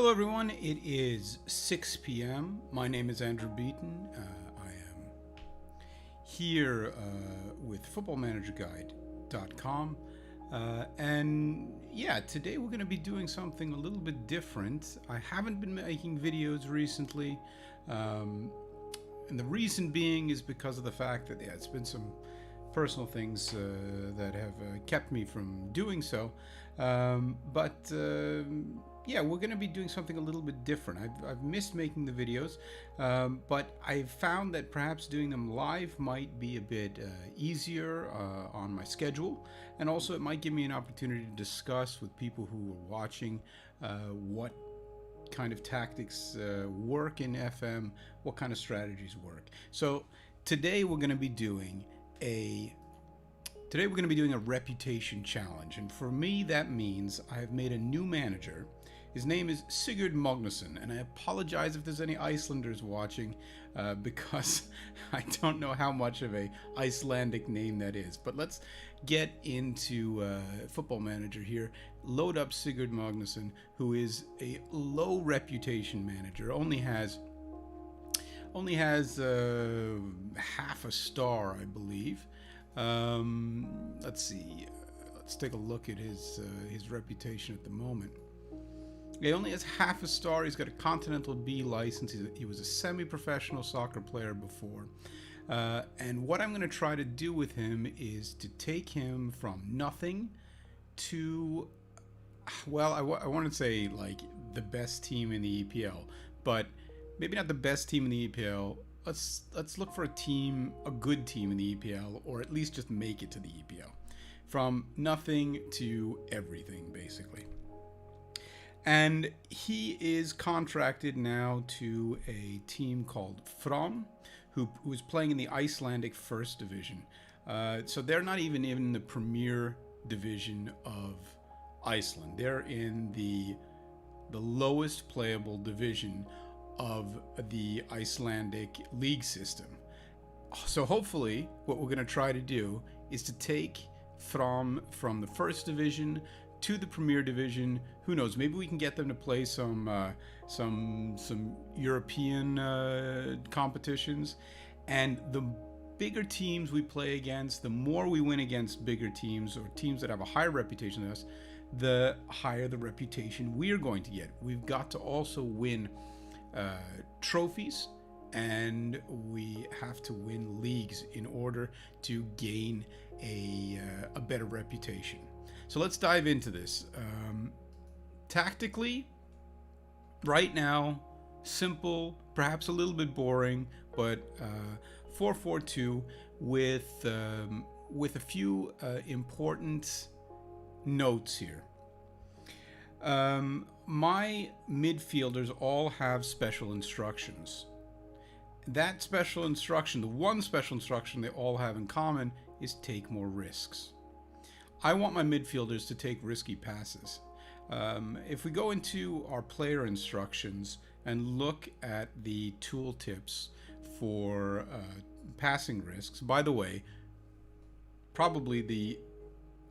Hello, everyone. It is 6 p.m. My name is Andrew Beaton. I am here with footballmanagerguide.com. And yeah, today we're going to be doing something a little bit different. I haven't been making videos recently. And the reason being is because of the fact that, it's been some personal things that have kept me from doing so. Yeah, we're going to be doing something a little bit different. I've missed making the videos, but I've found that perhaps doing them live might be a bit easier on my schedule, and also it might give me an opportunity to discuss with people who are watching what kind of tactics work in FM, what kind of strategies work. So today we're going to be doing a reputation challenge, and for me that means I have made a new manager. His name is Sigurd Magnusson, and I apologize if there's any Icelanders watching because I don't know how much of a Icelandic name that is. But let's get into Football Manager here. Load up Sigurd Magnusson, who is a low reputation manager, only has half a star, I believe. Let's see. Let's take a look at his reputation at the moment. He only has half a star. He's got a Continental B license. He was a semi-professional soccer player before. And what I'm going to try to do with him is to take him from nothing to, well, I want to say like the best team in the EPL, but maybe not the best team in the EPL. Let's look for a good team in the EPL, or at least just make it to the EPL. From nothing to everything, basically. And he is contracted now to a team called Fram, who is playing in the Icelandic First Division. So they're not even in the Premier Division of Iceland. They're in the lowest playable division of the Icelandic league system. So hopefully what we're going to try to do is to take from the First Division to the Premier Division. Who knows? Maybe we can get them to play some European competitions. And the bigger teams we play against, the more we win against bigger teams or teams that have a higher reputation than us, the higher the reputation we're going to get. We've got to also win trophies, and we have to win leagues in order to gain a better reputation. So let's dive into this. Tactically, right now, simple, perhaps a little bit boring, but 4-4-2 with a few important notes here. My midfielders all have special instructions. That special instruction, the one special instruction they all have in common, is take more risks. I want my midfielders to take risky passes. If we go into our player instructions and look at the tooltips for passing risks, by the way, probably the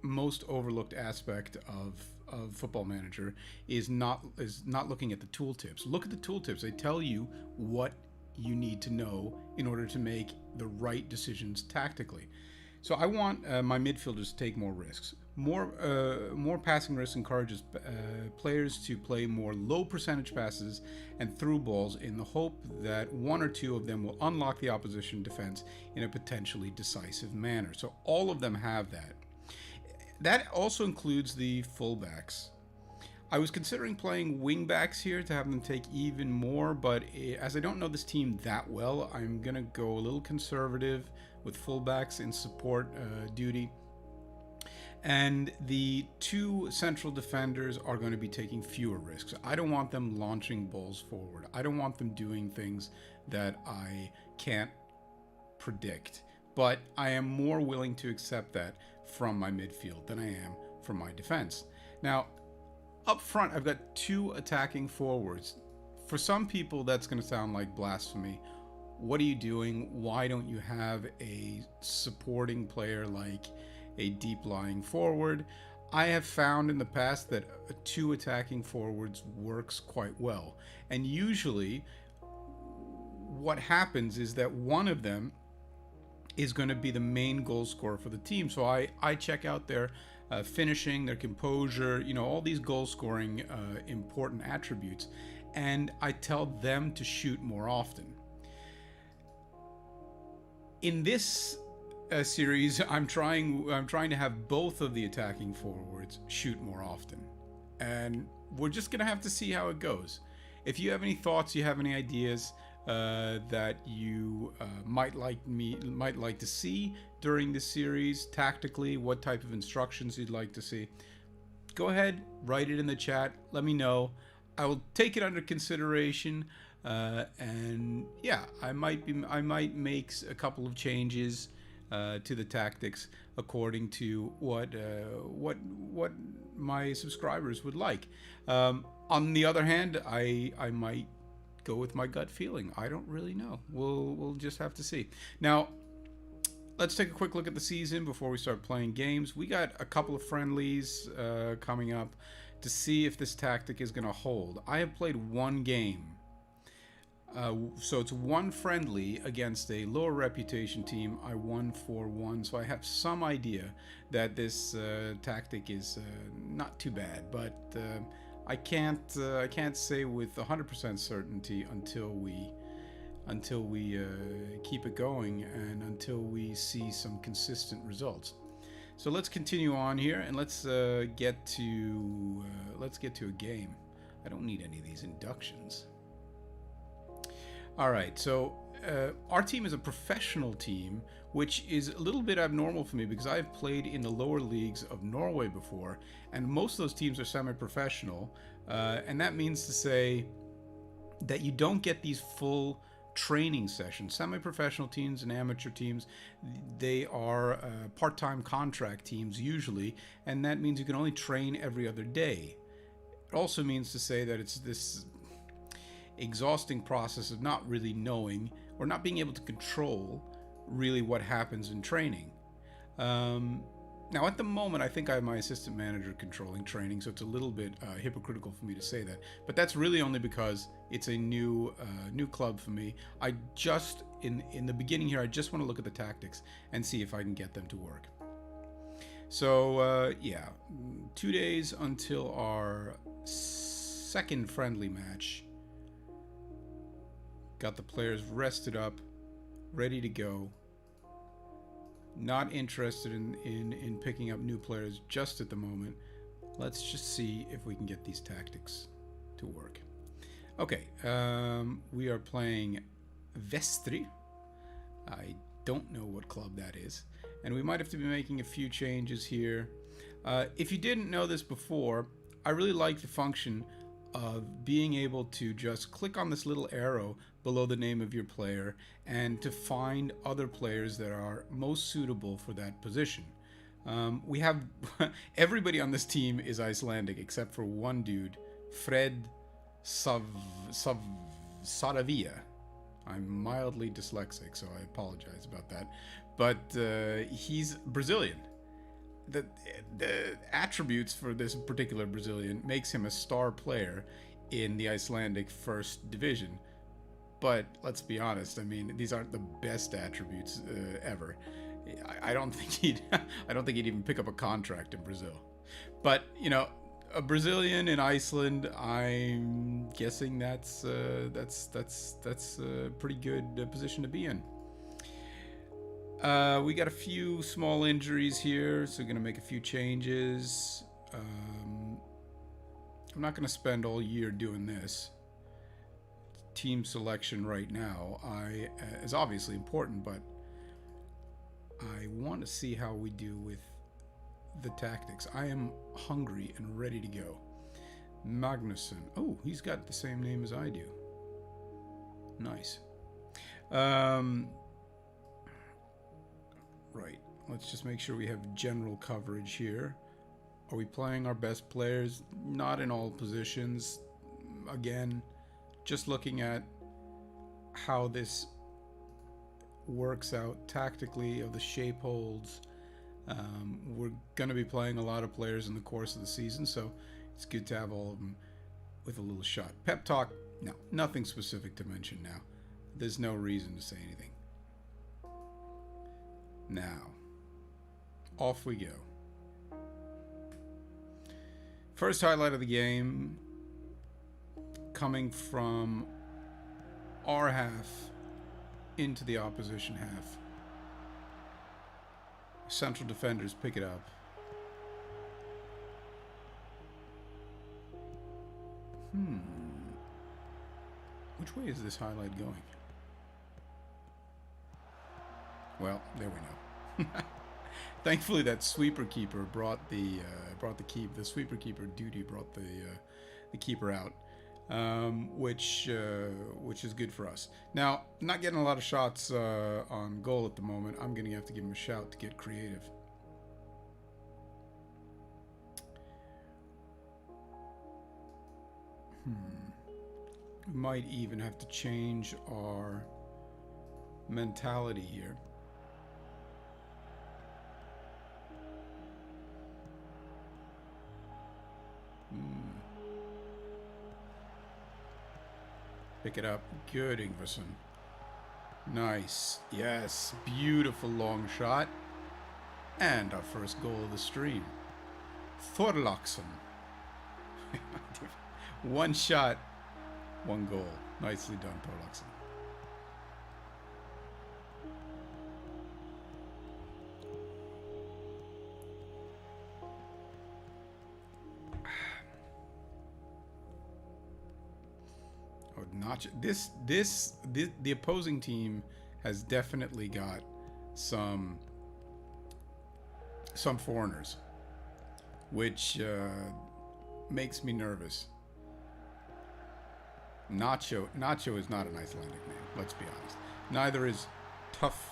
most overlooked aspect of Football Manager is not looking at the tooltips. Look at the tooltips. They tell you what you need to know in order to make the right decisions tactically. So I want my midfielders to take more risks. More passing risks encourages players to play more low percentage passes and through balls in the hope that one or two of them will unlock the opposition defense in a potentially decisive manner. So all of them have that. That also includes the fullbacks. I was considering playing wingbacks here to have them take even more, but as I don't know this team that well, I'm going to go a little conservative with fullbacks in support duty. And the two central defenders are going to be taking fewer risks. I don't want them launching balls forward. I don't want them doing things that I can't predict. But I am more willing to accept that from my midfield than I am from my defense. Now, up front, I've got two attacking forwards. For some people, that's going to sound like blasphemy. What are you doing? Why don't you have a supporting player like a deep lying forward? I have found in the past that two attacking forwards works quite well. And usually, what happens is that one of them is going to be the main goal scorer for the team. So I check out their finishing, their composure, all these goal scoring important attributes, and I tell them to shoot more often. In this series, I'm trying to have both of the attacking forwards shoot more often, and we're just gonna have to see how it goes. If you have any thoughts, you have any ideas that you might like to see during this series tactically, what type of instructions you'd like to see, go ahead, write it in the chat. Let me know. I will take it under consideration. And yeah, I might make a couple of changes to the tactics according to what my subscribers would like. On the other hand, I might go with my gut feeling. I don't really know. We'll just have to see. Now, let's take a quick look at the season before we start playing games. We got a couple of friendlies coming up to see if this tactic is going to hold. I have played one game. So it's one friendly against a lower reputation team. I won 4-1, so I have some idea that this tactic is not too bad, but I can't say with 100% certainty until we keep it going and until we see some consistent results. So let's continue on here and let's get to a game. I don't need any of these inductions. All right, so our team is a professional team, which is a little bit abnormal for me because I've played in the lower leagues of Norway before, and most of those teams are semi-professional, and that means to say that you don't get these full training sessions. Semi-professional teams and amateur teams, they are part-time contract teams usually, and that means you can only train every other day. It also means to say that it's this exhausting process of not really knowing or not being able to control really what happens in training. Now at the moment I think I have my assistant manager controlling training, so it's a little bit hypocritical for me to say that, but that's really only because it's a new club for me. I just in the beginning here I just want to look at the tactics and see if I can get them to work. So yeah, 2 days until our second friendly match. Got the players rested up, ready to go. Not interested in picking up new players just at the moment. Let's just see if we can get these tactics to work. Okay, we are playing Vestri. I don't know what club that is, and we might have to be making a few changes here. If you didn't know this before, I really like the function of being able to just click on this little arrow below the name of your player and to find other players that are most suitable for that position. We have everybody on this team is Icelandic except for one dude, Fred Saravia. I'm mildly dyslexic, so I apologize about that, but he's Brazilian. The attributes for this particular Brazilian makes him a star player in the Icelandic first division. But let's be honest, I mean, these aren't the best attributes ever. I don't think he'd even pick up a contract in Brazil. But a Brazilian in Iceland, I'm guessing that's a pretty good position to be in. We got a few small injuries here, so we're going to make a few changes. I'm not going to spend all year doing this. Team selection right now is obviously important, but I want to see how we do with the tactics. I am hungry and ready to go. Magnusson. Oh, he's got the same name as I do. Nice. Right, let's just make sure we have general coverage here. Are we playing our best players? Not in all positions. Again, just looking at how this works out tactically, of the shape holds. We're going to be playing a lot of players in the course of the season, so it's good to have all of them with a little shot. Pep talk, no, nothing specific to mention now. There's no reason to say anything. Now, off we go. First highlight of the game coming from our half into the opposition half. Central defenders pick it up. Which way is this highlight going? Well, there we know. Thankfully, that sweeper keeper brought the sweeper keeper duty brought the keeper out, which is good for us. Now, not getting a lot of shots on goal at the moment. I'm going to have to give him a shout to get creative. We might even have to change our mentality here. Pick it up. Good, Ingvarsson. Nice. Yes. Beautiful long shot. And our first goal of the stream. Thorlaksson. One shot, one goal. Nicely done, Thorlaksson. The opposing team has definitely got some foreigners, which makes me nervous. Nacho is not an Icelandic name, let's be honest. Neither is Tufegzik.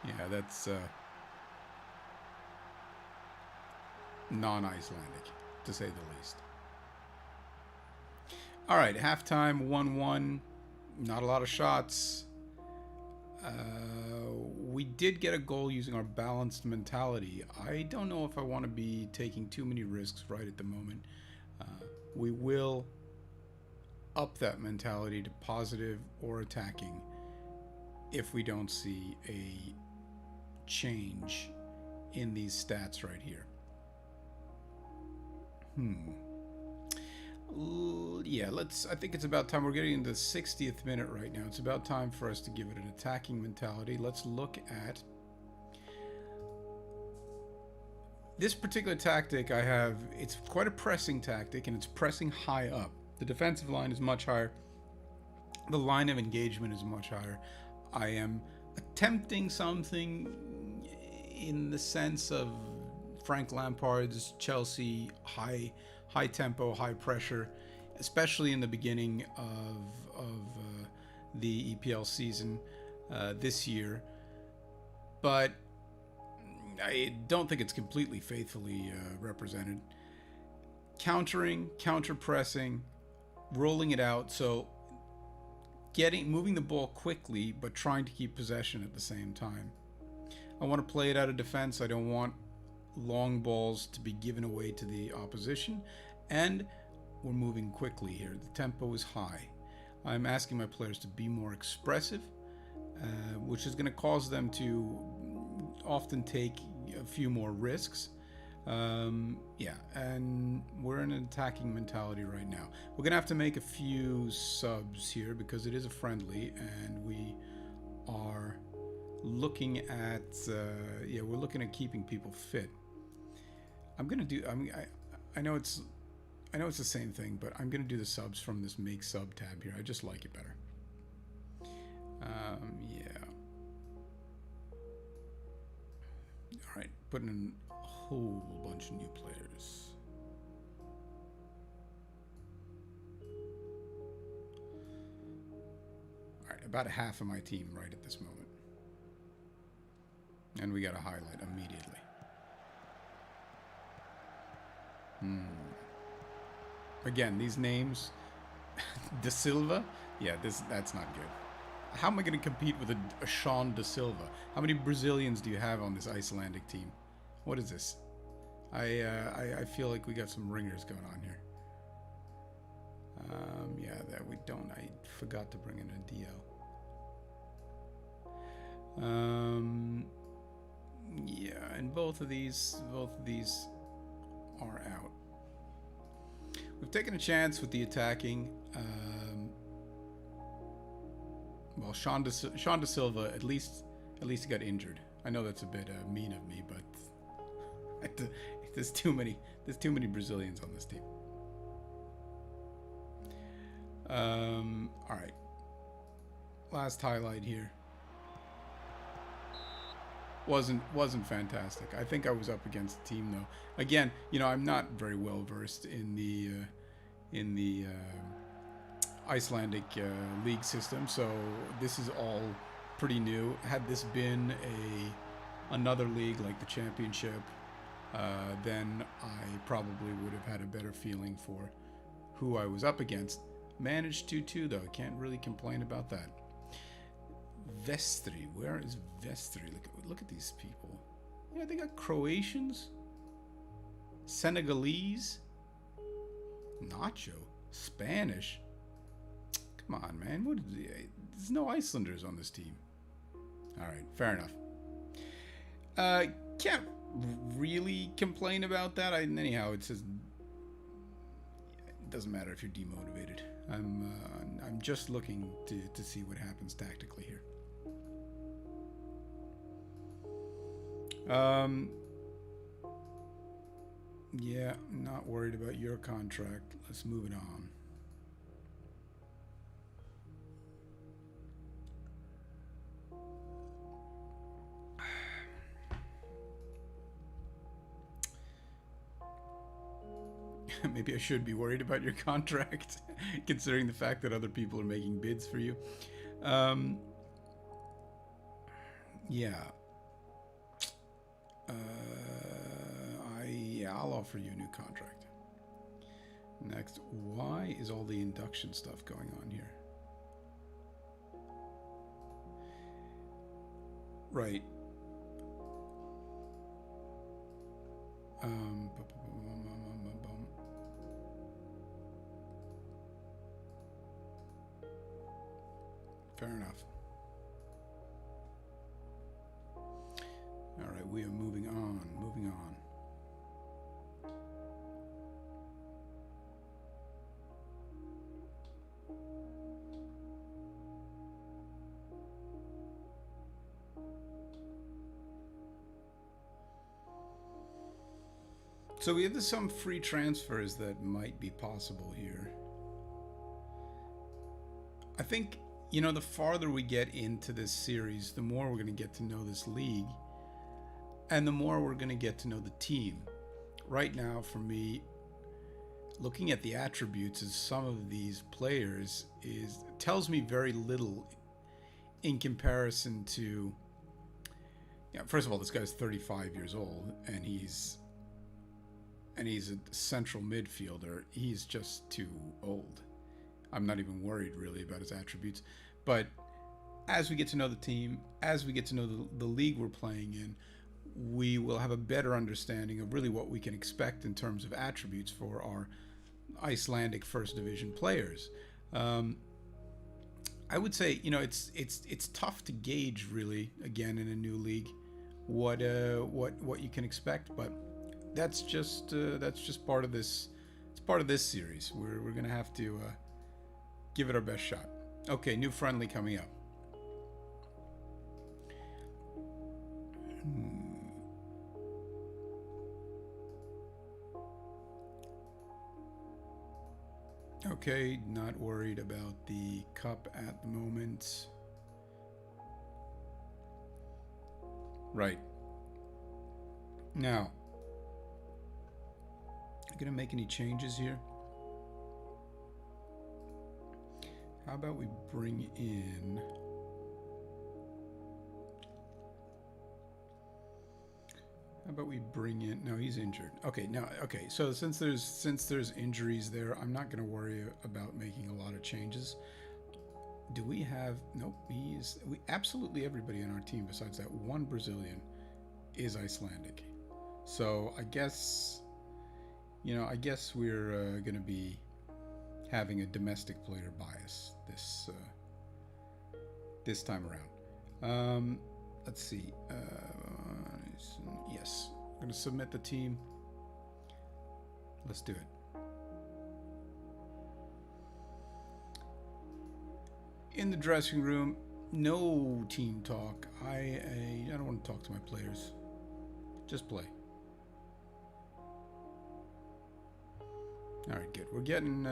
Yeah, that's non-Icelandic, to say the least. All right, halftime, 1-1. Not a lot of shots. We did get a goal using our balanced mentality. I don't know if I want to be taking too many risks right at the moment. We will up that mentality to positive or attacking if we don't see a change in these stats right here. Yeah, I think it's about time. We're getting into the 60th minute right now. It's about time for us to give it an attacking mentality. Let's look at this particular tactic I have. It's quite a pressing tactic, and it's pressing high up. The defensive line is much higher. The line of engagement is much higher. I am attempting something in the sense of Frank Lampard's Chelsea, high tempo, high pressure, especially in the beginning of the EPL season this year. But I don't think it's completely faithfully represented. Countering, counter-pressing, rolling it out, so moving the ball quickly, but trying to keep possession at the same time. I want to play it out of defense. I don't want long balls to be given away to the opposition, and we're moving quickly here. The tempo is high. I'm asking my players to be more expressive, which is going to cause them to often take a few more risks. Yeah, and we're in an attacking mentality right now. We're going to have to make a few subs here because it is a friendly, and we are looking at we're looking at keeping people fit. I know it's the same thing, but I'm gonna do the subs from this make sub tab here. I just like it better. Yeah. All right, putting in a whole bunch of new players. All right, about a half of my team right at this moment. And we got a highlight immediately. Again, these names, De Silva, yeah, that's not good. How am I going to compete with a Sean Da Silva? How many Brazilians do you have on this Icelandic team? What is this? I feel like we got some ringers going on here. Yeah, that we don't. I forgot to bring in a DL. Yeah, and both of these are out. We've taken a chance with the attacking. Well, Sean Da Silva at least he got injured. I know that's a bit mean of me, but there's too many Brazilians on this team. All right. Last highlight here. Wasn't fantastic. I think I was up against a team though. Again, I'm not very well versed in the Icelandic league system, so this is all pretty new. Had this been another league like the Championship, then I probably would have had a better feeling for who I was up against. Managed to too, though. Can't really complain about that. Vestri, where is Vestri? Look at these people. Yeah, they got Croatians, Senegalese, Nacho, Spanish. Come on, man. There's no Icelanders on this team. All right, fair enough. Can't really complain about that. Anyhow, it says it doesn't matter if you're demotivated. I'm just looking to see what happens tactically here. Yeah, not worried about your contract. Let's move it on. Maybe I should be worried about your contract, considering the fact that other people are making bids for you. Yeah. I'll offer you a new contract. Next, why is all the induction stuff going on here? Right. Fair enough. All right, we are moving on. So we have some free transfers that might be possible here. I think, the farther we get into this series, the more we're going to get to know this league, and the more we're going to get to know the team. Right now, for me, looking at the attributes of some of these players tells me very little in comparison to. First of all, this guy's 35 years old, and he's a central midfielder. He's just too old. I'm not even worried really about his attributes. But as we get to know the team, as we get to know the league we're playing in, we will have a better understanding of really what we can expect in terms of attributes for our Icelandic first division players. I would say, it's tough to gauge really, again, in a new league, what you can expect, but that's just part of this. It's part of this series. We're gonna have to give it our best shot. Okay, new friendly coming up. Okay, not worried about the cup at the moment. Right. Now, gonna make any changes here? How about we bring in no, he's injured. Okay, so since there's injuries there, I'm not gonna worry about making a lot of changes. Do we have... Nope, absolutely everybody on our team besides that one Brazilian is Icelandic. So I guess, I guess we're going to be having a domestic player bias this time around. Let's see. Yes, I'm going to submit the team. Let's do it. In the dressing room, no team talk. I don't want to talk to my players. Just play. All right, good. We're getting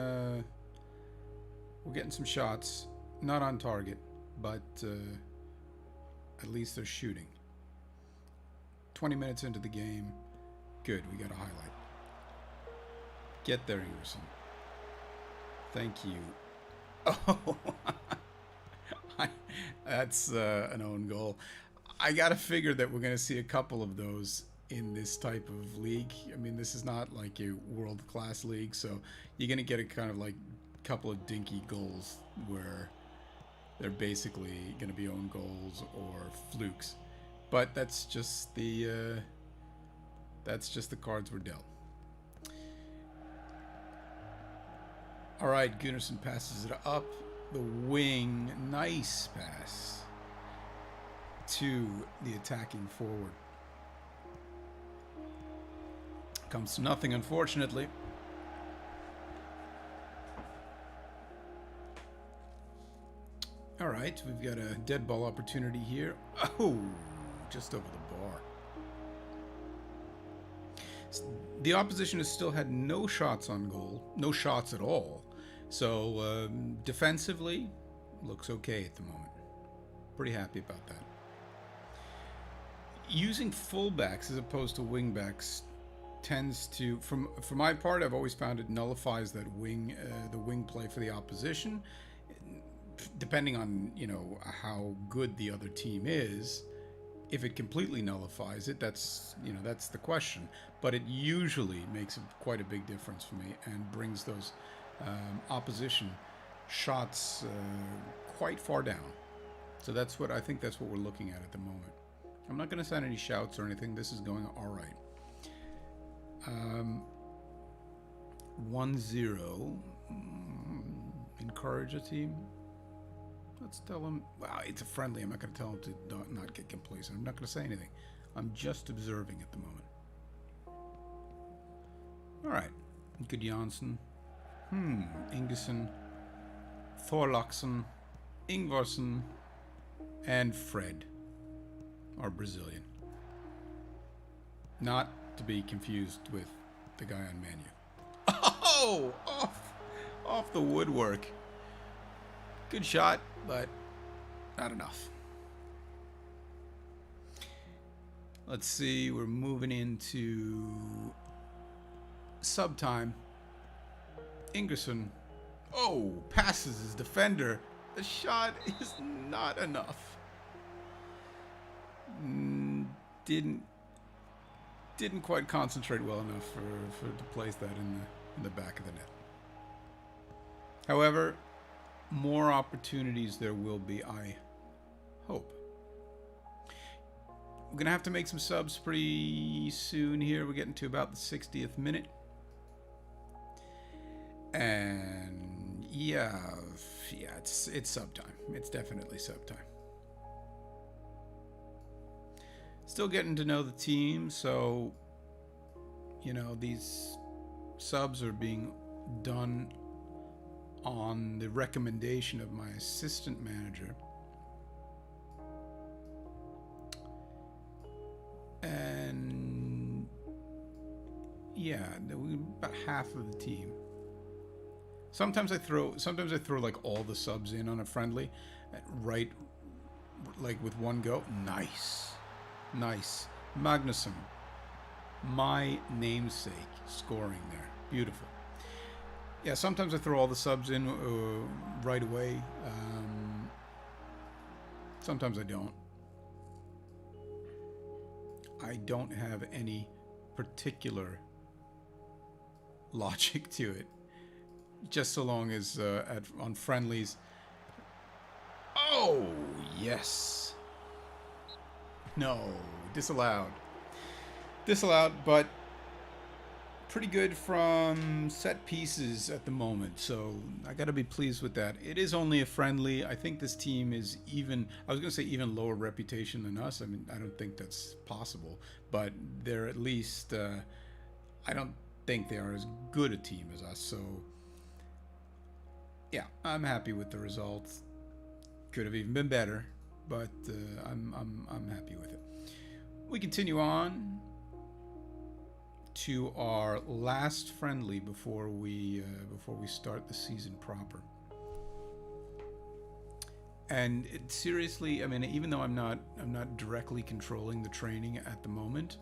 some shots, not on target, but at least they're shooting. 20 minutes into the game, good. We got a highlight. Get there, Ingerson. Thank you. Oh, that's an own goal. I gotta figure that we're gonna see a couple of those in this type of league. I mean, this is not like a world-class league, so you're gonna get a kind of like couple of dinky goals where they're basically gonna be own goals or flukes. But that's just the cards we're dealt. All right, Gunnarsson passes it up the wing. Nice pass to the attacking forward. Comes to nothing, unfortunately. All right, we've got a dead ball opportunity here. Oh, just over the bar. The opposition has still had no shots on goal, no shots at all. So defensively, looks okay at the moment. Pretty happy about that. Using fullbacks as opposed to wingbacks tends to, for my part, I've always found it nullifies that the wing play for the opposition. Depending on how good the other team is, if it completely nullifies it, that's the question. But it usually makes quite a big difference for me and brings those opposition shots quite far down. So that's what we're looking at the moment. I'm not going to send any shouts or anything. This is going all right. 1-0. Encourage a team. Let's tell them. Wow, it's a friendly. I'm not going to tell them to not get complacent. I'm not going to say anything. I'm just observing at the moment. All right. Good Jansson. Ingerson, Thorlaksson, Ingvarsson, and Fred, our Brazilian. Not to be confused with the guy on menu. Oh, off the woodwork. Good shot, but not enough. Let's see, we're moving into sub time. Ingerson, passes his defender. The shot is not enough. Didn't quite concentrate well enough to place that in the back of the net. However, more opportunities there will be, I hope. We're gonna have to make some subs pretty soon here. We're getting to about the 60th minute. And yeah, it's sub time. It's definitely sub time. Still getting to know the team, so these subs are being done on the recommendation of my assistant manager. And yeah, about half of the team. Sometimes I throw like all the subs in on a friendly, right, like with one go. Nice. Magnusson, my namesake, scoring there. Beautiful. Yeah, sometimes I throw all the subs in right away. Sometimes I don't. I don't have any particular logic to it. Just so long as on friendlies, Oh, yes. No, disallowed. Disallowed, but pretty good from set pieces at the moment, so I gotta be pleased with that. It is only a friendly. I think this team is even, I was gonna say even lower reputation than us. I mean, I don't think that's possible, but they're at least, I don't think they are as good a team as us, so yeah, I'm happy with the results. Could have even been better, but I'm happy with it. We continue on to our last friendly before we start the season proper. And seriously, I mean, even though I'm not directly controlling the training at the moment,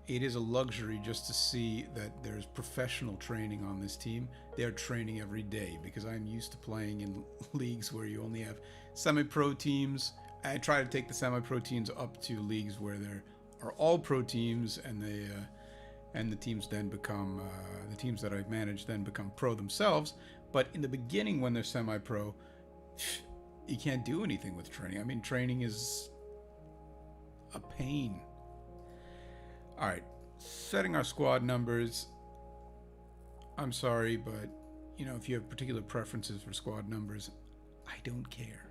it is a luxury just to see that there's professional training on this team. They're training every day, because I'm used to playing in leagues where you only have semi-pro teams. I try to take the semi-pro teams up to leagues where there are all pro teams, and the teams then become the teams that I manage then become pro themselves. But in the beginning, when they're semi-pro, you can't do anything with training. I mean, training is a pain. All right, setting our squad numbers. I'm sorry, but you know, if you have particular preferences for squad numbers, I don't care.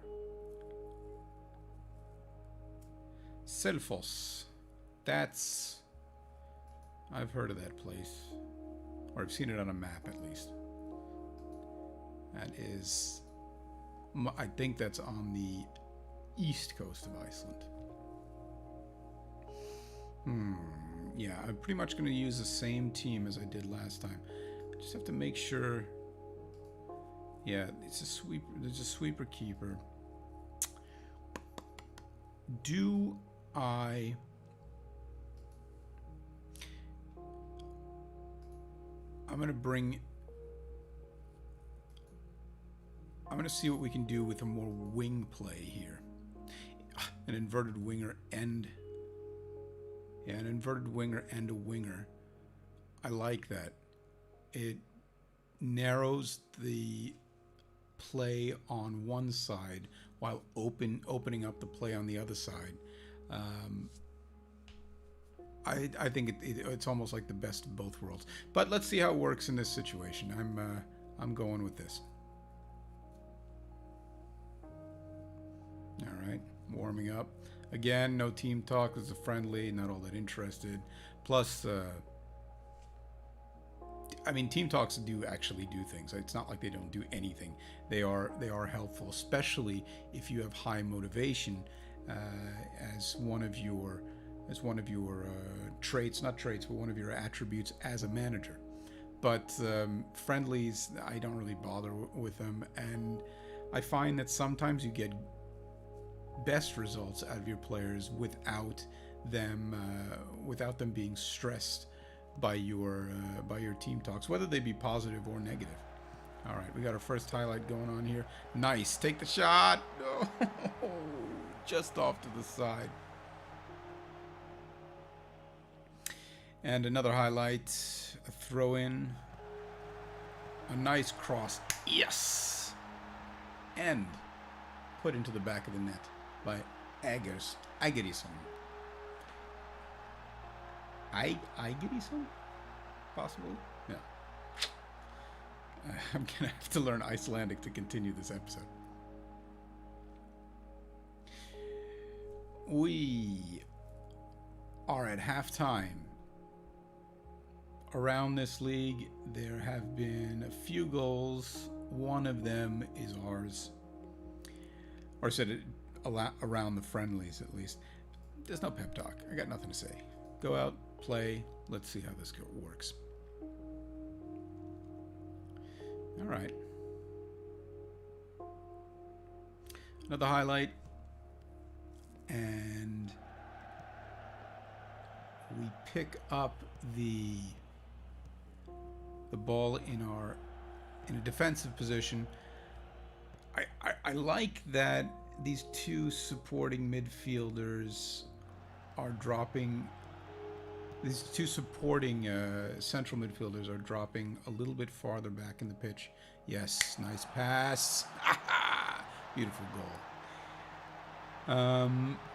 Selfos. That's... I've heard of that place. Or I've seen it on a map, at least. That is... I think that's on the east coast of Iceland. Yeah, I'm pretty much going to use the same team as I did last time. I just have to make sure... Yeah, it's a sweeper. There's a sweeper keeper. Do I... I'm going to see what we can do with a more wing play here. An inverted winger and... Yeah, an inverted winger and a winger. I like that. It narrows the play on one side while opening up the play on the other side. I think it's almost like the best of both worlds. But let's see how it works in this situation. I'm going with this. All right, warming up. Again, no team talk. It's a friendly, not all that interested. Plus, I mean, team talks actually do things. It's not like they don't do anything. They are helpful, especially if you have high motivation as one of your traits, not traits, but one of your attributes as a manager. But friendlies, I don't really bother with them, and I find that sometimes you get best results out of your players without them being stressed by your team talks, whether they be positive or negative. All right, we got our first highlight going on here. Nice, take the shot. Oh, just off to the side. And another highlight, a throw in, a nice cross. Yes, and put into the back of the net by Agerisson. Agerisson? Possibly? Yeah. I'm going to have to learn Icelandic to continue this episode. We are at halftime. Around this league, there have been a few goals. One of them is ours. Or said it around the friendlies, at least. There's no pep talk. I got nothing to say. Go out, play. Let's see how this works. All right. Another highlight. And we pick up the ball in a defensive position. I like that these two supporting midfielders are dropping. These two supporting central midfielders are dropping a little bit farther back in the pitch. Yes, nice pass. Beautiful goal.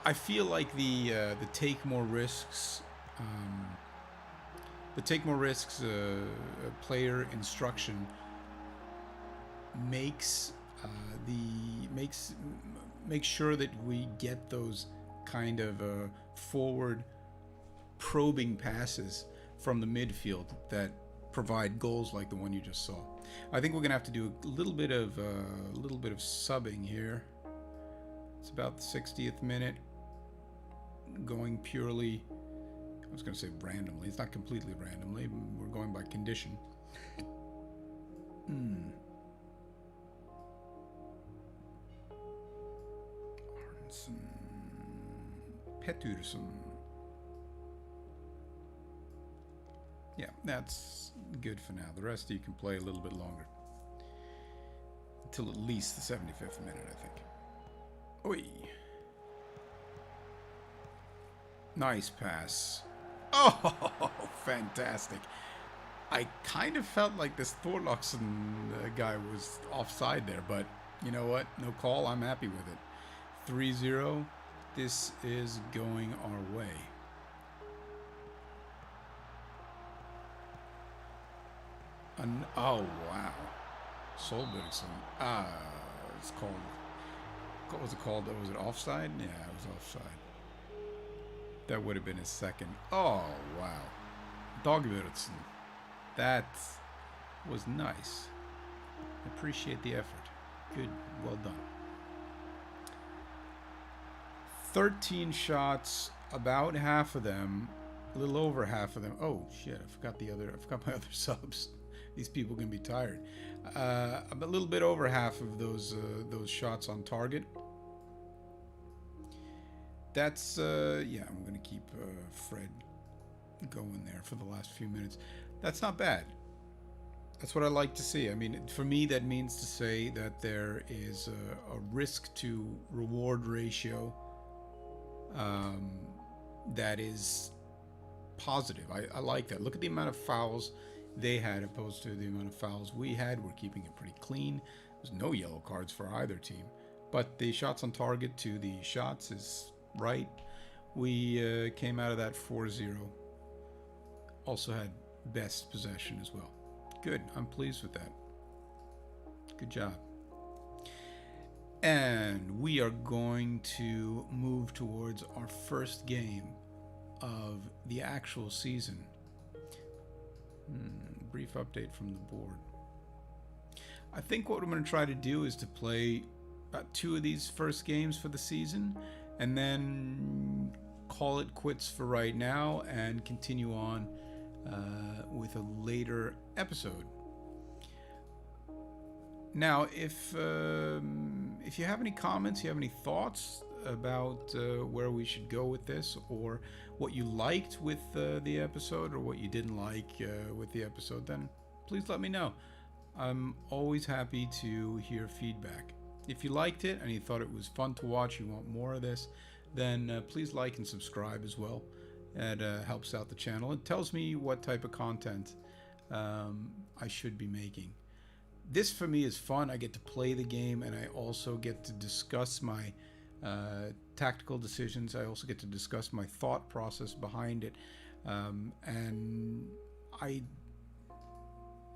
I feel like the take more risks, player instruction makes makes sure that we get those kind of forward probing passes from the midfield that provide goals like the one you just saw. I think we're gonna have to do a little bit of subbing here. It's about the 60th minute, going purely, I was gonna say randomly. It's not completely randomly. We're going by condition. Arnson, Pettersson. Yeah, that's good for now. The rest of you can play a little bit longer. Until at least the 75th minute, I think. Oi. Nice pass. Oh, fantastic. I kind of felt like this Thorlaksson guy was offside there, but you know what? No call. I'm happy with it. 3-0. This is going our way. Oh, wow. Solbergsson. It's called... What was it called? Was it offside? Yeah, it was offside. That would have been his second. Oh, wow. Dagvertsen. That was nice. Appreciate the effort. Good. Well done. 13 shots, about half of them, a little over half of them. Oh, shit. I forgot my other subs. These people can be tired. A little bit over half of those shots on target. That's yeah. I'm gonna keep Fred going there for the last few minutes. That's not bad. That's what I like to see. I mean, for me, that means to say that there is a risk to reward ratio that is positive. I like that. Look at the amount of fouls they had opposed to the amount of fouls we had. We're keeping it pretty clean. There's no yellow cards for either team. But the shots on target to the shots is right. We came out of that 4-0. Also had best possession as well. Good. I'm pleased with that. Good job. And we are going to move towards our first game of the actual season. Brief update from the board. I think what I'm going to try to do is to play about 2 of these first games for the season and then call it quits for right now and continue on with a later episode. Now, if you have any comments, you have any thoughts about where we should go with this, or what you liked with the episode, or what you didn't like with the episode, then please let me know. I'm always happy to hear feedback. If you liked it and you thought it was fun to watch, you want more of this, then please like and subscribe as well. It helps out the channel. It tells me what type of content I should be making. This for me is fun. I get to play the game, and I also get to discuss my tactical decisions. I also get to discuss my thought process behind it, and I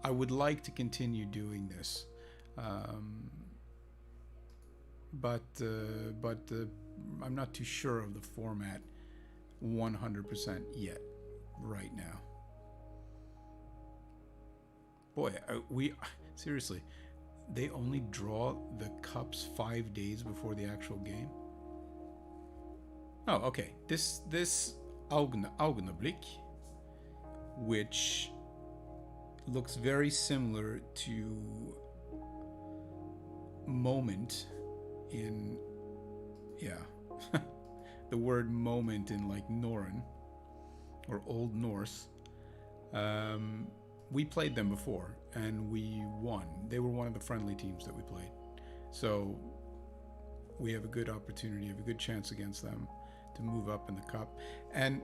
would like to continue doing this, but I'm not too sure of the format 100% yet right now. Boy, seriously, they only draw the cups 5 days before the actual game. Oh, okay. This Augenblick, which looks very similar to moment in, yeah, the word moment in like Norrön or Old Norse. We played them before and we won. They were one of the friendly teams that we played. So we have a good opportunity, have a good chance against them to move up in the cup. And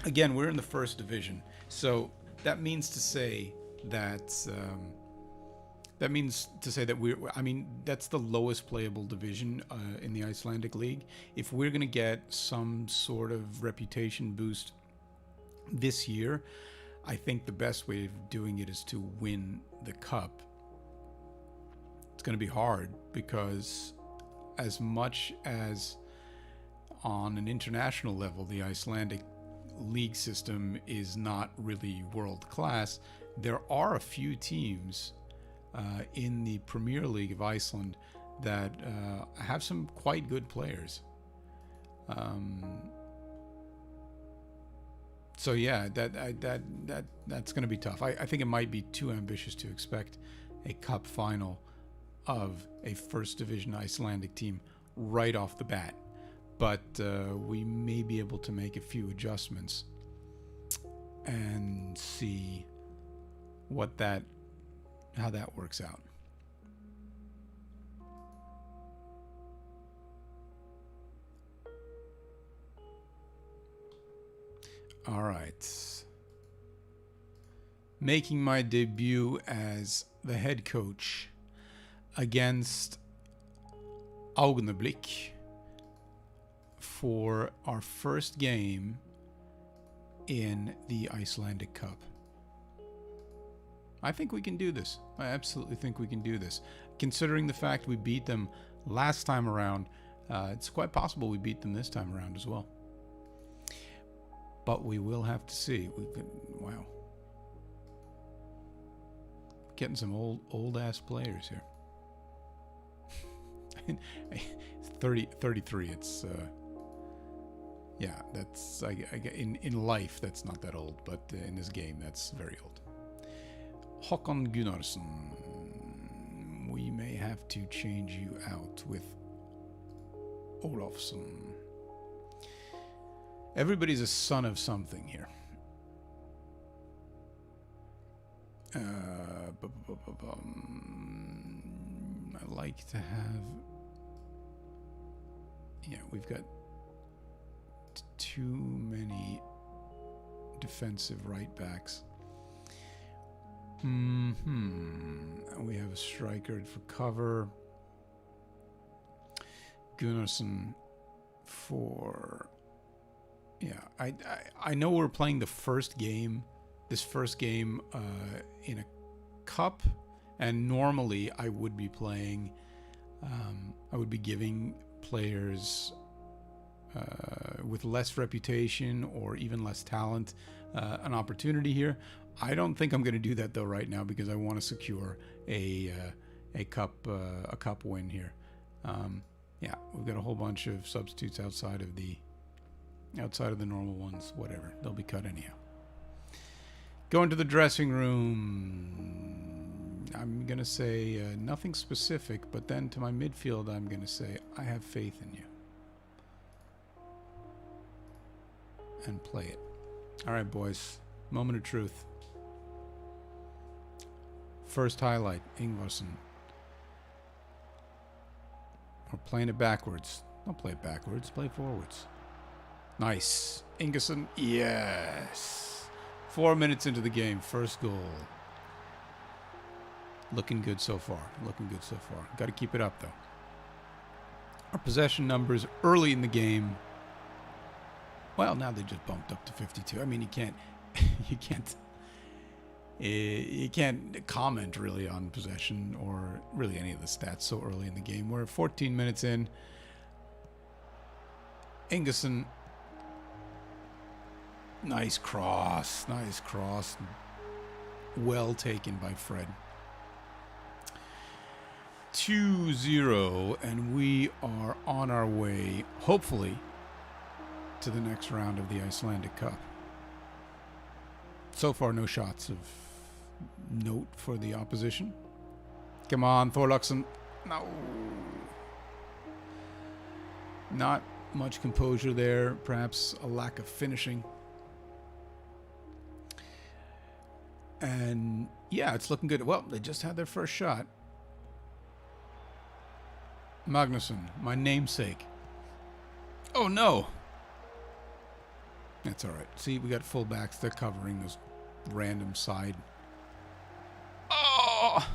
again, we're in the first division. So that means to say that That means to say that that's the lowest playable division in the Icelandic League. If we're going to get some sort of reputation boost this year, I think the best way of doing it is to win the cup. It's going to be hard because as much as on an international level, the Icelandic league system is not really world class, there are a few teams in the Premier League of Iceland that have some quite good players. So yeah, that's going to be tough. I think it might be too ambitious to expect a cup final of a first division Icelandic team right off the bat, but we may be able to make a few adjustments and see how that works out. All right. Making my debut as the head coach against Augnablik for our first game in the Icelandic Cup. I think we can do this. I absolutely think we can do this. Considering the fact we beat them last time around, it's quite possible we beat them this time around as well. But we will have to see. Wow. Getting some old ass players here. 33. It's yeah, that's in life that's not that old, but in this game that's very old. Håkon Gunnarsson. We may have to change you out with Olofsson. Everybody's a son of something here. I like to have... Yeah, we've got too many defensive right backs. We have a striker for cover. Gunnarsson for... Yeah, I know we're playing this first game in a cup, and normally I would be playing, I would be giving players with less reputation or even less talent an opportunity here. I don't think I'm going to do that though right now because I want to secure a cup win here. Yeah, we've got a whole bunch of substitutes outside of the normal ones. Whatever, they'll be cut anyhow. Go into the dressing room. I'm going to say nothing specific, but then to my midfield, I'm going to say, I have faith in you. And play it. All right, boys. Moment of truth. First highlight, Ingvarsson. We're playing it backwards. Don't play it backwards. Play it forwards. Nice. Ingersson. Yes. 4 minutes into the game. First goal. Looking good so far. Got to keep it up, though. Our possession numbers early in the game. Well, now they just bumped up to 52. I mean, you can't comment really on possession or really any of the stats so early in the game. We're 14 minutes in. Ingersson. Nice cross. Well taken by Fred. 2-0, and we are on our way, hopefully, to the next round of the Icelandic Cup. So far, no shots of note for the opposition. Come on, Thorlaksson. No. Not much composure there. Perhaps a lack of finishing. And yeah, it's looking good. Well, they just had their first shot. Magnusson, my namesake. Oh no. That's all right. See, we got fullbacks. They're covering this random side. Oh!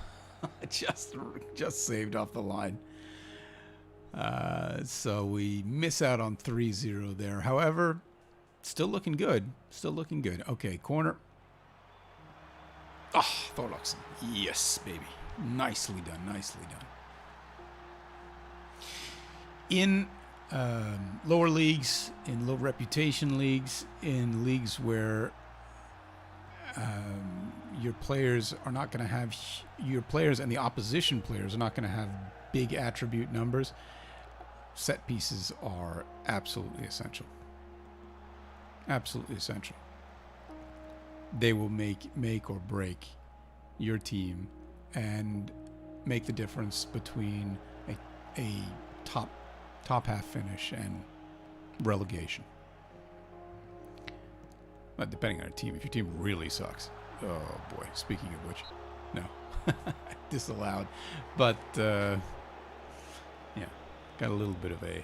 I just saved off the line. So we miss out on 3-0 there. However, still looking good. Still looking good. Okay, corner. Oh, Thorlaksson. Yes, baby. Nicely done. Nicely done. In lower leagues, in low reputation leagues, in leagues where your players are not going to have, your players and the opposition players are not going to have big attribute numbers, set pieces are absolutely essential. Absolutely essential. They will make or break your team and make the difference between a top half finish and relegation. But depending on your team, if your team really sucks, oh boy. Speaking of which, no, disallowed. But yeah, got a little bit of a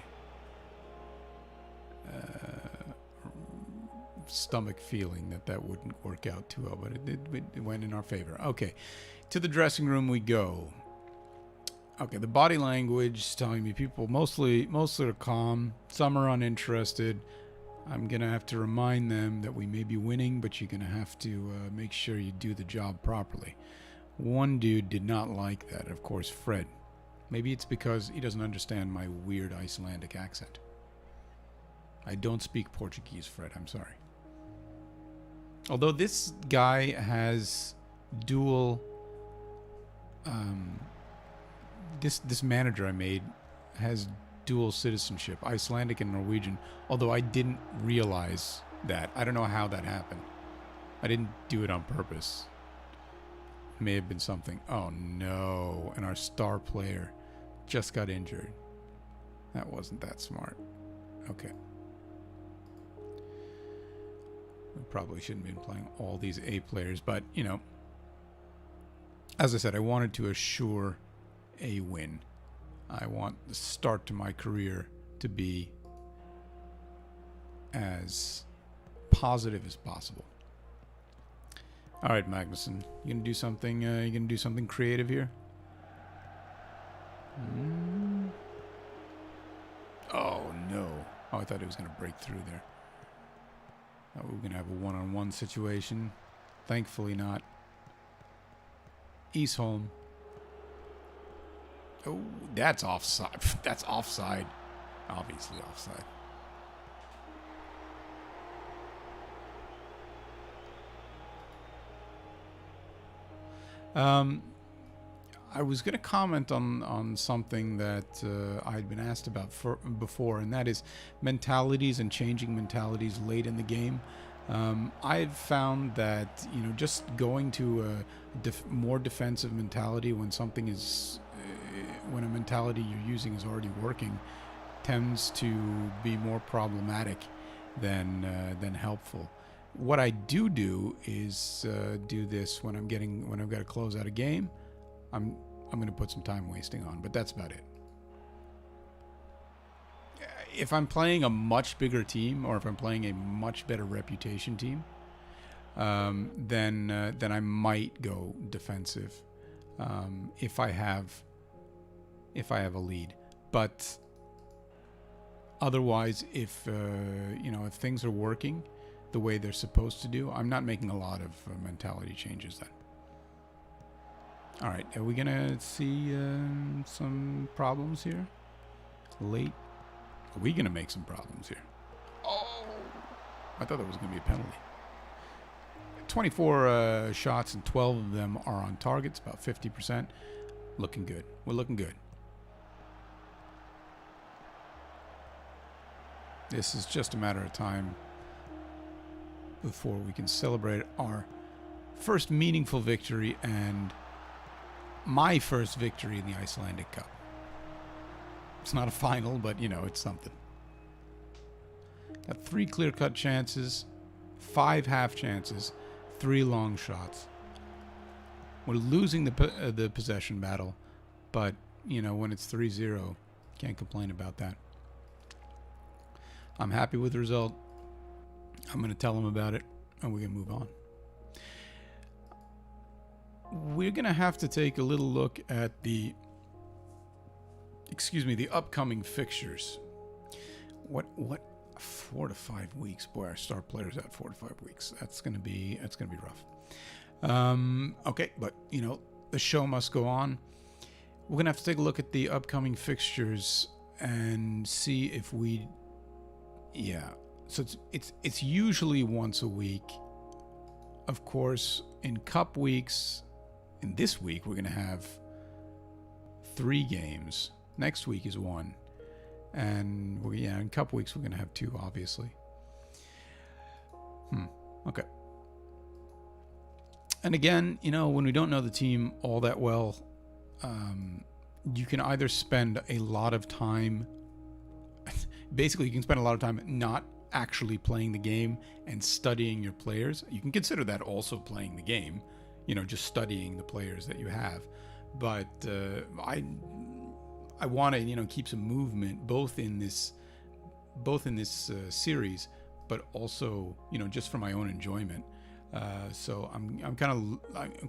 stomach feeling that wouldn't work out too well, but it went in our favor. Okay, to the dressing room we go. Okay, the body language is telling me people mostly are calm, some are uninterested. I'm gonna have to remind them that we may be winning, but you're gonna have to make sure you do the job properly. One dude did not like that, of course, Fred. Maybe it's because he doesn't understand my weird Icelandic accent. I don't speak Portuguese, Fred, I'm sorry. Although this guy has dual, this manager I made has dual citizenship, Icelandic and Norwegian, although I didn't realize that. I don't know how that happened. I didn't do it on purpose. It may have been something. Oh no, and our star player just got injured. That wasn't that smart. Okay. We probably shouldn't have been playing all these A players, but, you know, as I said, I wanted to assure a win. I want the start to my career to be as positive as possible. All right, Magnusson, you gonna do something? You gonna do something creative here? Oh no! Oh, I thought it was gonna break through there. Thought we were gonna have a one-on-one situation. Thankfully not. Eastholm. Oh, that's offside. That's offside. Obviously offside. I was going to comment on something that I'd been asked about before, and that is mentalities and changing mentalities late in the game. I've found that, you know, just going to a more defensive mentality when something is when a mentality you're using is already working tends to be more problematic than helpful. What I do is do this when I've got to close out a game. I'm going to put some time wasting on, but that's about it. If I'm playing a much bigger team, or if I'm playing a much better reputation team, then I might go defensive if I have a lead. But otherwise, if things are working the way they're supposed to do, I'm not making a lot of mentality changes then. All right, are we gonna see some problems here late? Are we gonna make some problems here? Oh, I thought that was gonna be a penalty. 24 shots and 12 of them are on targets, about 50%. Looking good. We're looking good. This is just a matter of time before we can celebrate our first meaningful victory and my first victory in the Icelandic Cup. It's not a final, but, you know, it's something. Got 3 clear-cut chances, 5 half chances, 3 long shots. We're losing the possession battle, but, you know, when it's 3-0, can't complain about that. I'm happy with the result. I'm going to tell them about it, and we're going to move on. we're going to have to take a little look at the upcoming fixtures. What 4 to 5 weeks? Boy, our star players out 4 to 5 weeks. That's gonna be rough. Okay, but the show must go on. We're gonna have to take a look at the upcoming fixtures and see if we. Yeah, so it's usually once a week. Of course, in cup weeks, in this week we're gonna have 3 games. Next week is 1. And in cup weeks we're going to have 2, obviously. Okay. And again, when we don't know the team all that well, you can either spend a lot of time. Basically, you can spend a lot of time not actually playing the game and studying your players. You can consider that also playing the game, just studying the players that you have. But I want to keep some movement both in this series, but also just for my own enjoyment. So I'm kind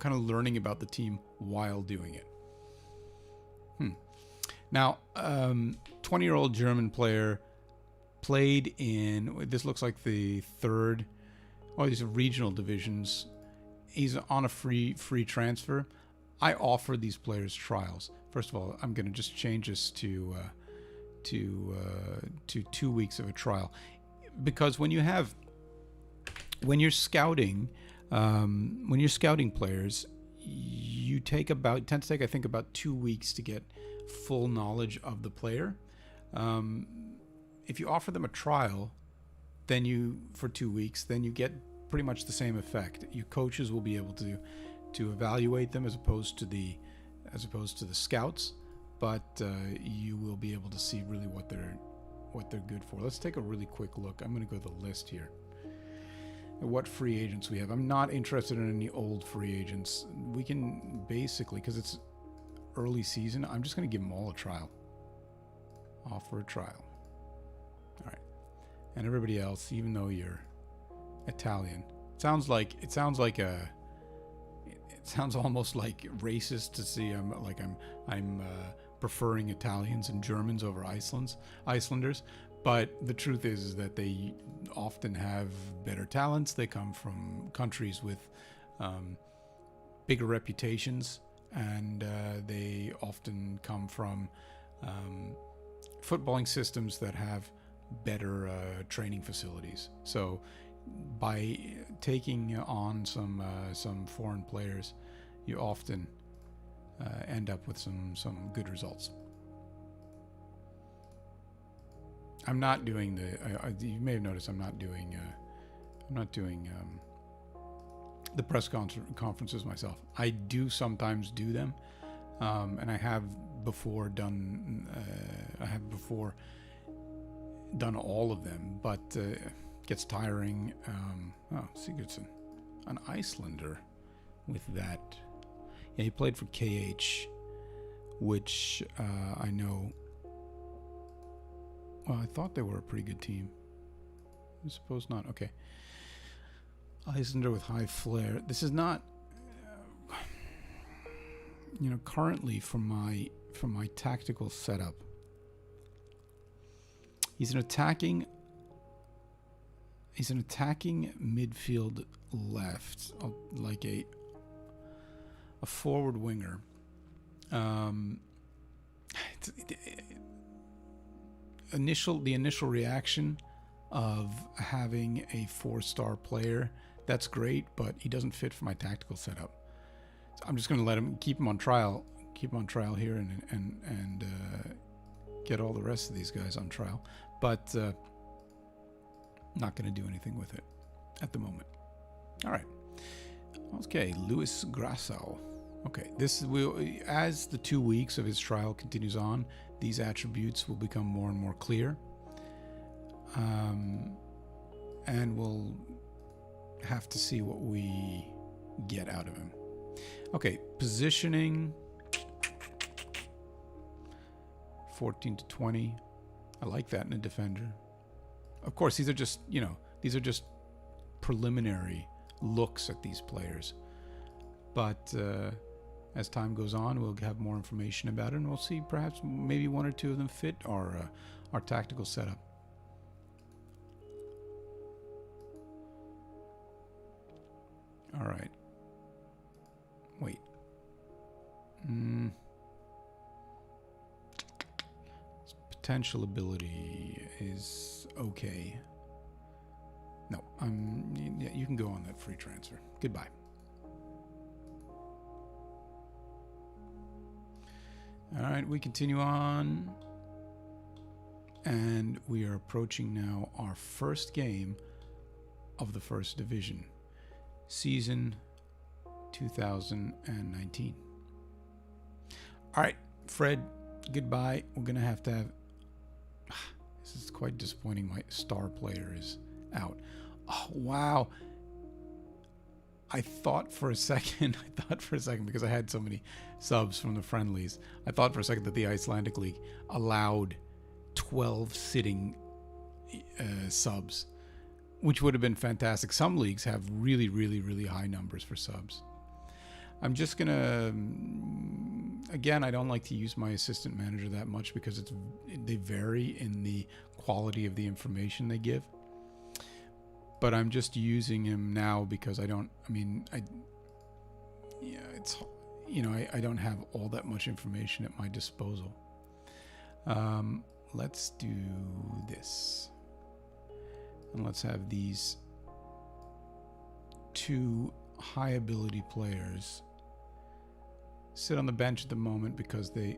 of learning about the team while doing it. Now, 20-year-old German player played in, this looks like the third, these are regional divisions. He's on a free transfer. I offer these players trials. First of all, I'm going to just change this to 2 weeks of a trial, because when you're scouting players, you tend to take I think about 2 weeks to get full knowledge of the player. If you offer them a trial, then for 2 weeks, then you get pretty much the same effect. Your coaches will be able to evaluate them as opposed to the scouts, but you will be able to see really what they're good for. Let's take a really quick look. I'm going to go to the list here. What free agents we have. I'm not interested in any old free agents. We can basically, because it's early season, I'm just going to give them all a trial. Offer a trial. All right. And everybody else, even though you're Italian, it sounds almost like racist to see I'm preferring Italians and Germans over Icelanders, but the truth is that they often have better talents. They come from countries with bigger reputations, and they often come from footballing systems that have better training facilities. So by taking on some foreign players, you often end up with some good results. I'm not doing you may have noticed I'm not doing the press conferences myself. I do sometimes do them, and I have before done all of them, but gets tiring. Sigurdsson, an Icelander with that. Yeah, he played for KH, which I know. Well, I thought they were a pretty good team. I suppose not. Okay. Icelander with high flair. This is not, currently from my tactical setup. He's an attacking midfield left, like a forward winger. The initial reaction of having a 4-star player, that's great, but he doesn't fit for my tactical setup. So I'm just going to keep him on trial here, and get all the rest of these guys on trial, but not going to do anything with it at the moment. All right. Okay, Luis Grassau. Okay, as the 2 weeks of his trial continues on, these attributes will become more and more clear, and we'll have to see what we get out of him. Okay, positioning 14 to 20. I like that in a defender. Of course, these are just preliminary looks at these players. But as time goes on, we'll have more information about it, and we'll see perhaps maybe one or two of them fit our tactical setup. All right. Wait. Potential ability is okay. No, yeah, you can go on that free transfer. Goodbye. All right, we continue on, and we are approaching now our first game of the first division, season 2019. All right, Fred, goodbye. We're gonna have to have. This is quite disappointing. My star player is out. Oh wow. I thought for a second because I had so many subs from the friendlies, I thought for a second that the Icelandic league allowed 12 sitting subs, which would have been fantastic. Some leagues have really, really, really high numbers for subs. I'm just gonna, again, I don't like to use my assistant manager that much because they vary in the quality of the information they give. But I'm just using him now because I don't have all that much information at my disposal. Let's do this. And let's have these two high ability players sit on the bench at the moment because they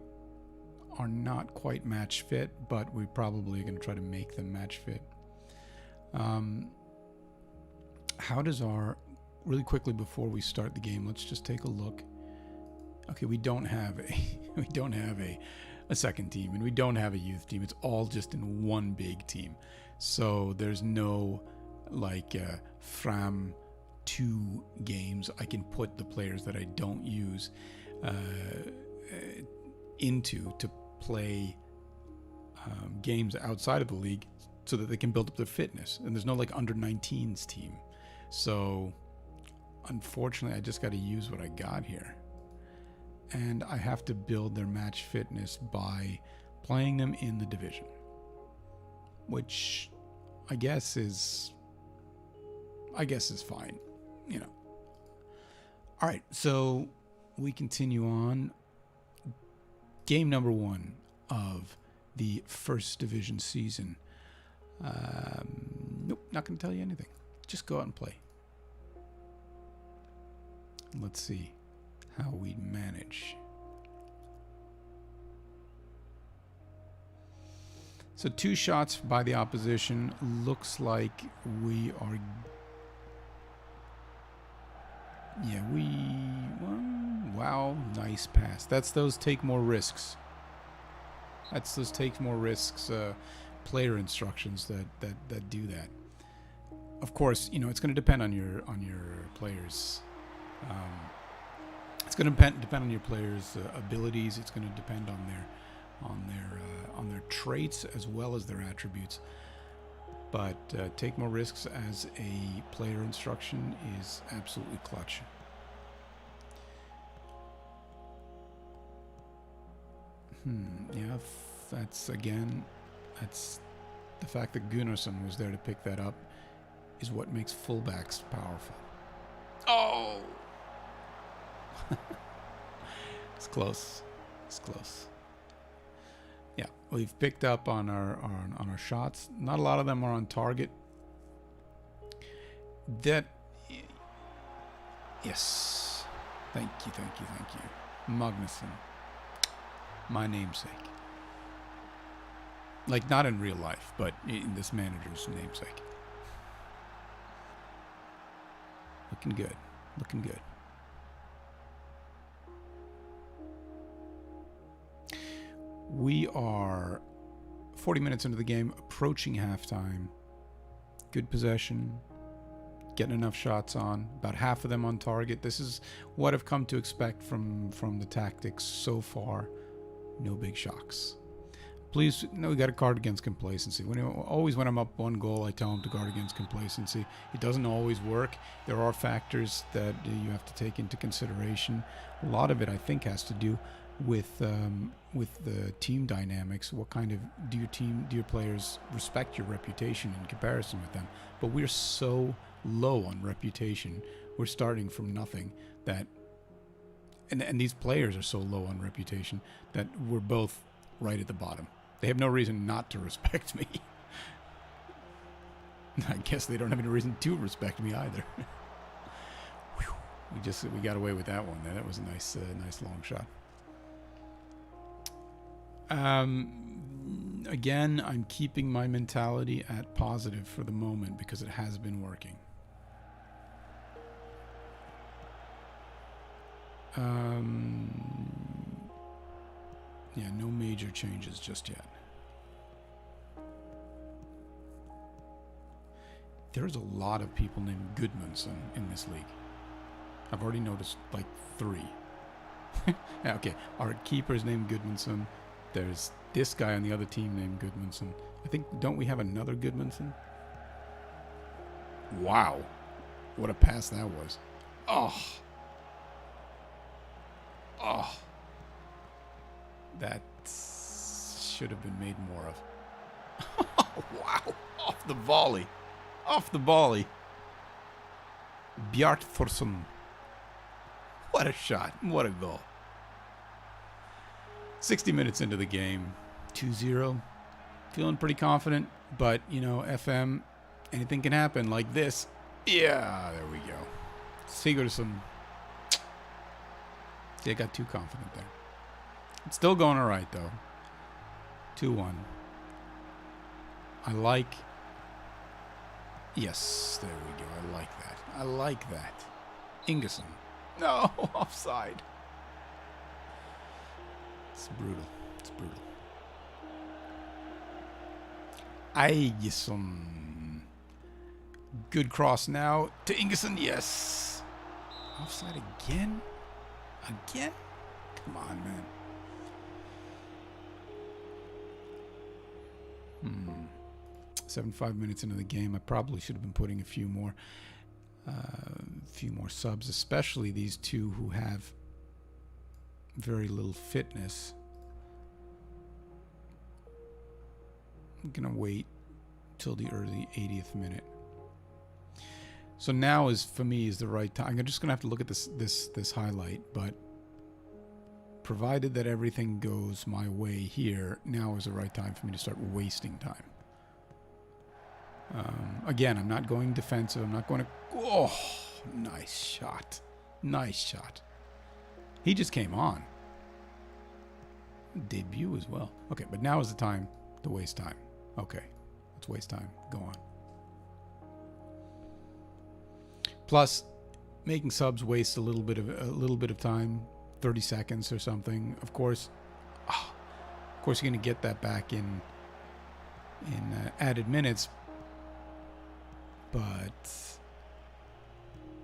are not quite match fit, but we probably are going to try to make them match fit. How does really quickly before we start the game, let's just take a look. Okay, we don't have a second team, and we don't have a youth team. It's all just in one big team. So there's no Fram 2 games I can put the players that I don't use into to play games outside of the league so that they can build up their fitness. And there's no under 19s team. So unfortunately, I just got to use what I got here. And I have to build their match fitness by playing them in the division, which I guess is fine, All right, so we continue on. Game number 1 of the first division season. Nope, not going to tell you anything. Just go out and play. Let's see how we manage. So 2 shots by the opposition. Looks like we are... Yeah, wow, nice pass. That's those take more risks. That's those take more risks player instructions that do that. Of course, it's going to depend on your players. It's going to depend on your players' abilities. It's going to depend on their traits as well as their attributes. But take more risks as a player instruction is absolutely clutch. Yeah, that's the fact that Gunnarsson was there to pick that up is what makes fullbacks powerful. Oh! It's close. Yeah, we've picked up on our shots. Not a lot of them are on target. Yes. Thank you. Magnusson. My namesake. Not in real life, but in this manager's namesake. Looking good. We are 40 minutes into the game, approaching halftime. Good possession, getting enough shots on, about half of them on target. This is what I've come to expect from the tactics so far. No big shocks. please, no, we got to guard against complacency. Always when I'm up 1 goal, I tell them to guard against complacency. It doesn't always work. There are factors that you have to take into consideration. A lot of it, I think, has to do with the team dynamics. What kind of do your players respect your reputation in comparison with them? But we're so low on reputation. We're starting from nothing that, and these players are so low on reputation that we're both right at the bottom. They have no reason not to respect me. I guess they don't have any reason to respect me either. We got away with that one. That was a nice long shot. Again, I'm keeping my mentality at positive for the moment because it has been working. Yeah, no major changes just yet. There's a lot of people named Goodmanson in this league. I've already noticed like 3. Okay, our keeper's named Goodmanson. There's this guy on the other team named Goodmanson. I think, don't we have another Goodmanson? Wow. What a pass that was. Oh. That should have been made more of. Wow. Off the volley. Bjartþórsson. What a shot. What a goal. 60 minutes into the game. 2-0. Feeling pretty confident. But, FM, anything can happen like this. Yeah, there we go. Sigurdsson. See, I got too confident there. It's still going all right, though. 2-1. Yes, there we go. I like that. Ingesson. No, offside. It's brutal. Igesson. Good cross now to Ingesson. Yes. Offside again? Come on, man. 75 minutes into the game, I probably should have been putting a few more subs, especially these two who have very little fitness. I'm gonna wait till the early 80th minute. So now for me is the right time. I'm just gonna have to look at this highlight, but provided that everything goes my way here, now is the right time for me to start wasting time. Again, I'm not going defensive. I'm not going to... Oh, nice shot. He just came on. Debut as well. Okay, but now is the time to waste time. Okay, let's waste time. Go on. Plus, making subs wastes a little bit of time, 30 seconds or something. Of course, you're going to get that back in added minutes, but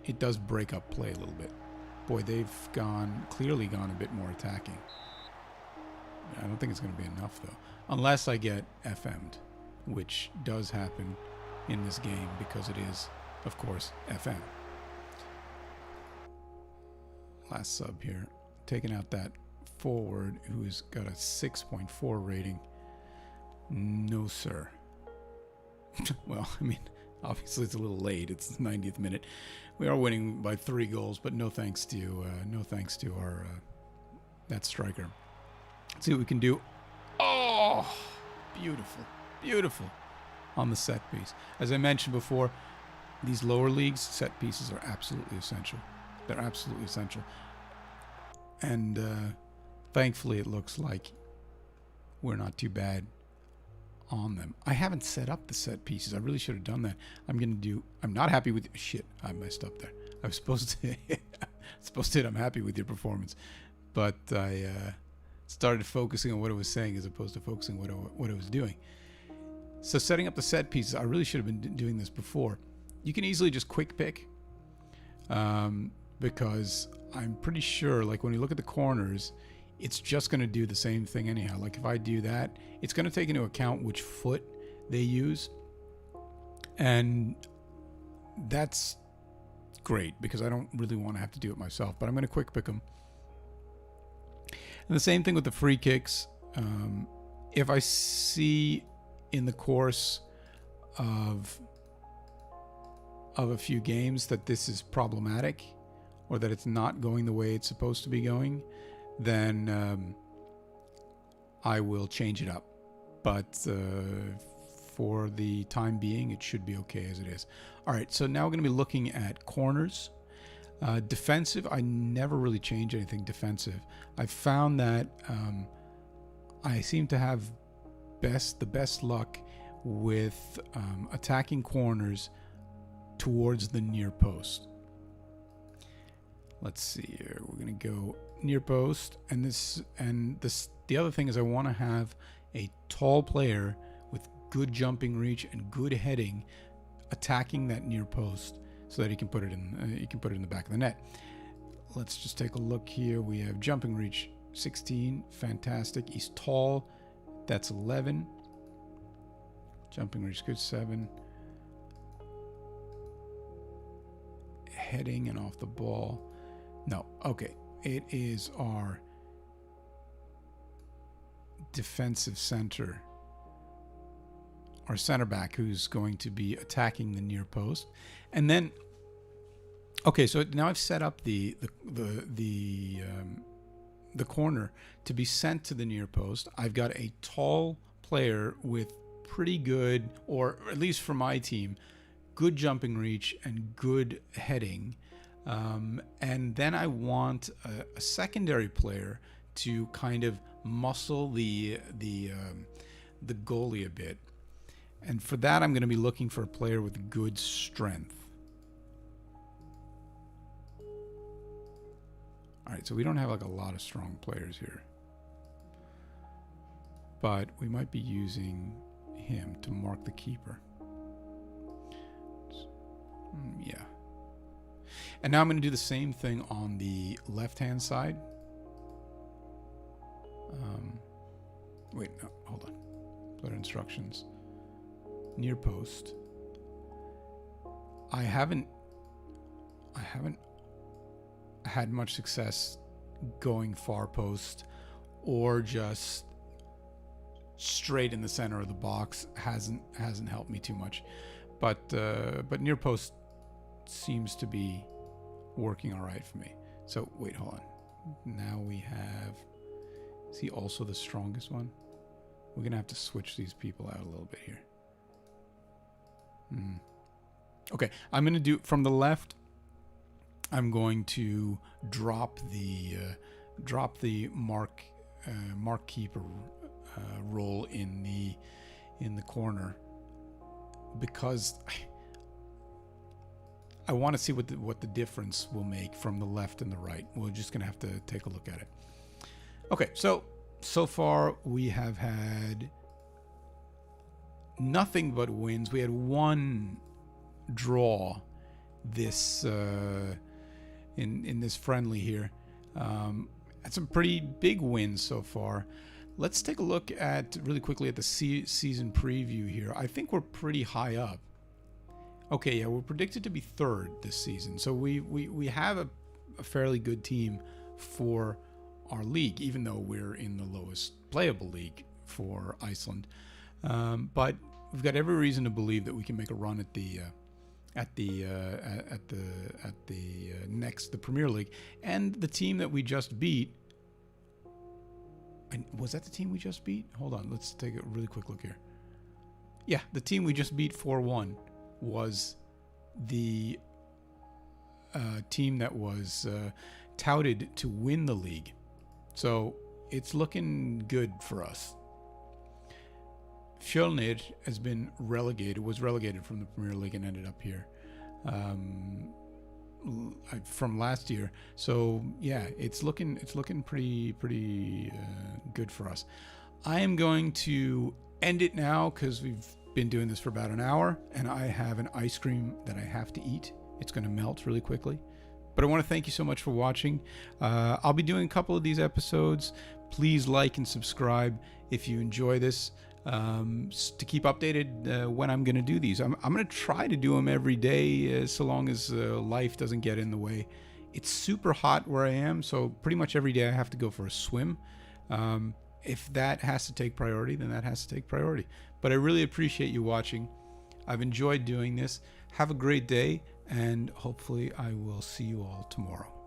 it does break up play a little bit. Boy, they've clearly gone a bit more attacking. I don't think it's going to be enough, though. Unless I get FM'd, which does happen in this game because it is, of course, FM. Last sub here. Taking out that forward who's got a 6.4 rating. No, sir. Well, I mean, obviously it's a little late. It's the 90th minute. We are winning by 3 goals, but no thanks to our that striker. Let's see what we can do. Oh, beautiful on the set piece. As I mentioned before, these lower leagues, set pieces are absolutely essential. They're absolutely essential. And thankfully, it looks like we're not too bad on them. I haven't set up the set pieces. I really should have done that. I'm not happy with... Shit, I messed up there. I was supposed to... hit, I'm happy with your performance. But I started focusing on what I was saying as opposed to focusing what I was doing. So setting up the set pieces, I really should have been doing this before. You can easily just quick pick. Because I'm pretty sure, like when you look at the corners, it's just going to do the same thing anyhow. Like if I do that, it's going to take into account which foot they use. And that's great because I don't really want to have to do it myself, but I'm going to quick pick them. And the same thing with the free kicks. If I see in the course of a few games that this is problematic or that it's not going the way it's supposed to be going, then I will change it up. But for the time being, it should be okay as it is. All right, so now we're going to be looking at corners. Defensive, I never really change anything defensive. I found that I seem to have the best luck with attacking corners towards the near post. Let's see here. We're going to go near post, and the other thing is I want to have a tall player with good jumping reach and good heading attacking that near post so that he can put it in the back of the net. Let's just take a look here. We have jumping reach 16, fantastic. He's tall, that's 11. Jumping reach good, 7. Heading and off the ball, no. Okay, it is our defensive center, our center back, who's going to be attacking the near post. And then, okay, so now I've set up the corner to be sent to the near post. I've got a tall player with pretty good, or at least for my team, good jumping reach and good heading. And then I want a secondary player to kind of muscle the goalie a bit. And for that, I'm going to be looking for a player with good strength. All right, so we don't have like a lot of strong players here, but we might be using him to mark the keeper. Yeah. And now I'm going to do the same thing on the left-hand side. Wait, no, hold on. Player instructions. Near post. I haven't had much success going far post or just straight in the center of the box. Hasn't helped me too much. But near post seems to be working all right for me. So wait, hold on. Now we have, is he also the strongest one? We're gonna have to switch these people out a little bit here. Okay, I'm gonna do from the left. I'm going to drop the mark keeper role in the corner, because I want to see what the difference will make from the left and the right. We're just gonna have to take a look at it. Okay, so far we have had nothing but wins. We had one draw this in this friendly here. Had some pretty big wins so far. Let's take a look at really quickly at the season preview here. I think we're pretty high up. Okay, yeah, we're predicted to be third this season. So we have a fairly good team for our league, even though we're in the lowest playable league for Iceland. But we've got every reason to believe that we can make a run at the Premier League. And the team that we just beat, and was that the team we just beat? Hold on, let's take a really quick look here. Yeah, the team we just beat 4-1 was the team that was touted to win the league. So it's looking good for us. Fjölnir was relegated from the Premier League and ended up here from last year. So yeah, it's looking pretty good for us. I am going to end it now because we've been doing this for about an hour, and I have an ice cream that I have to eat. It's going to melt really quickly. But I want to thank you so much for watching. I'll be doing a couple of these episodes. Please like and subscribe if you enjoy this, to keep updated when I'm going to do these. I'm going to try to do them every day, so long as life doesn't get in the way. It's super hot where I am, so pretty much every day I have to go for a swim. If that has to take priority, then that has to take priority. But I really appreciate you watching. I've enjoyed doing this. Have a great day, and hopefully I will see you all tomorrow.